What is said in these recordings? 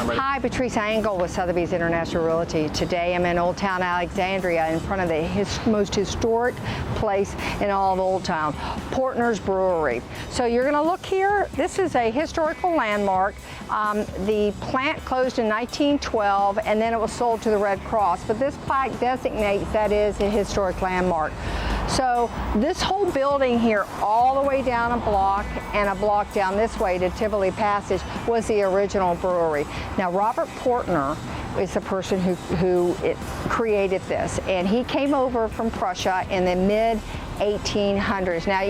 Hi, Patrice Angle with Sotheby's International Realty. Today I'm in Old Town Alexandria in front of the most historic place in all of Old Town, Portner's Brewery. So you're going to look here. This is a historical landmark. The plant closed in 1912 and then it was sold to the Red Cross, but this plaque designates that is a historic landmark. So this whole building here, all the way down a block and a block down this way to Tivoli Passage, was the original brewery. Now Robert Portner is the person who created this, and he came over from Prussia in the mid-1800s. Now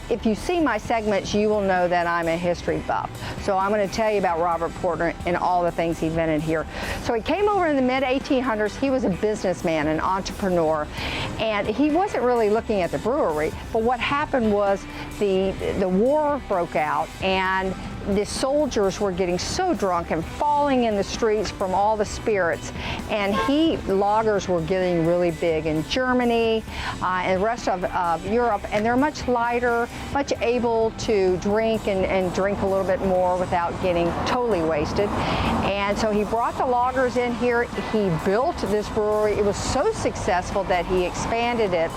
if you see my segments, you will know that I'm a history buff. So I'm going to tell you about Robert Portner and all the things he invented here. So he came over in the mid-1800s. He was a businessman, an entrepreneur, and he wasn't really looking at the brewery, but what happened was the war broke out, and the soldiers were getting so drunk and falling in the streets from all the spirits, and lagers were getting really big in Germany and the rest of Europe, and they're much lighter, much able to drink and drink a little bit more without getting totally wasted. And so he brought the lagers in here. He built this brewery. It was so successful that he expanded it.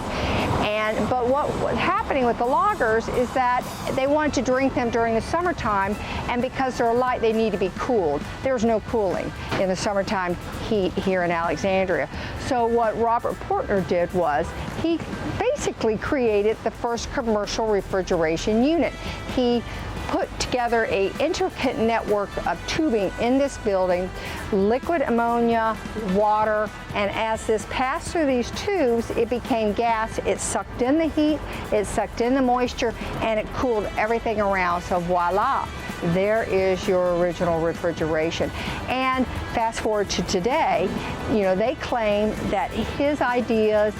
But what was happening with the lagers is that they wanted to drink them during the summertime, and because they're light, they need to be cooled. There's no cooling in the summertime heat here in Alexandria. So what Robert Portner did was he basically created the first commercial refrigeration unit. He put together an intricate network of tubing in this building, liquid ammonia, water, and as this passed through these tubes, it became gas. It sucked in the heat, it sucked in the moisture, and it cooled everything around. So voila, there is your original refrigeration. And fast forward to today, you know, they claim that his ideas,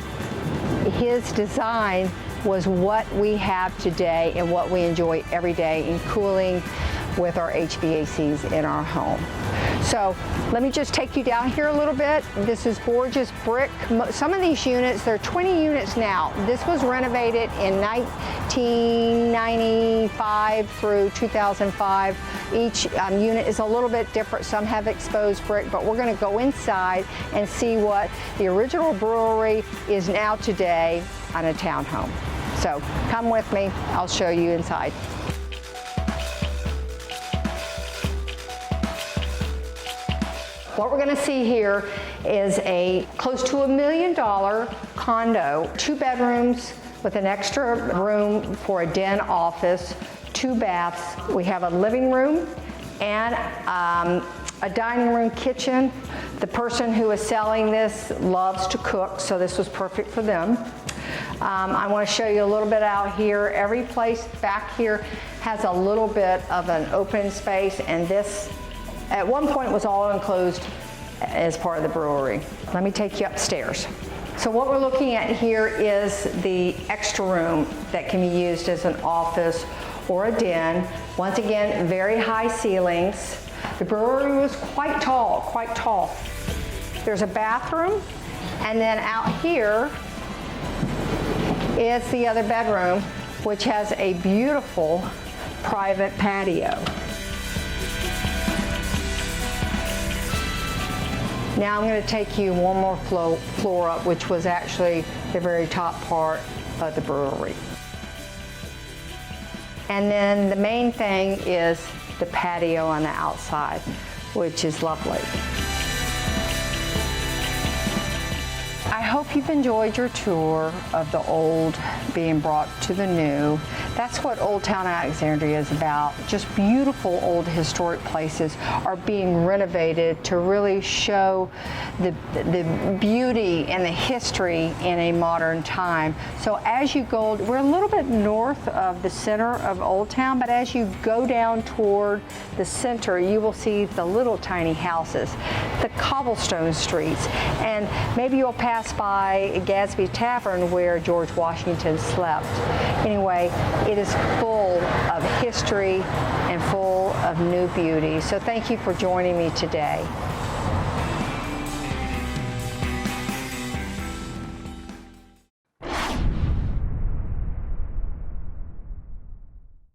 his design was what we have today and what we enjoy every day in cooling with our HVACs in our home. So let me just take you down here a little bit. This is gorgeous brick. Some of these units, there are 20 units now. This was renovated in 1995 through 2005. Each unit is a little bit different. Some have exposed brick, but we're going to go inside and see what the original brewery is now today on a townhome. So come with me, I'll show you inside. What we're going to see here is a close to $1 million condo, 2 bedrooms with an extra room for a den office, 2 baths. We have a living room and a dining room kitchen. The person who is selling this loves to cook, so this was perfect for them. I want to show you a little bit out here. Every place back here has a little bit of an open space, and this at one point was all enclosed as part of the brewery. Let me take you upstairs. So what we're looking at here is the extra room that can be used as an office or a den. Once again, very high ceilings. The brewery was quite tall. There's a bathroom, and then out here is the other bedroom, which has a beautiful private patio. Now I'm going to take you one more floor up, which was actually the very top part of the brewery. And then the main thing is the patio on the outside, which is lovely. I hope you've enjoyed your tour of the old being brought to the new. That's what Old Town Alexandria is about. Just beautiful old historic places are being renovated to really show the beauty and the history in a modern time. So as you go, we're a little bit north of the center of Old Town, but as you go down toward the center, you will see the little tiny houses, the cobblestone streets, and maybe you'll pass by Gadsby Tavern where George Washington slept. Anyway, it is full of history and full of new beauty. So thank you for joining me today.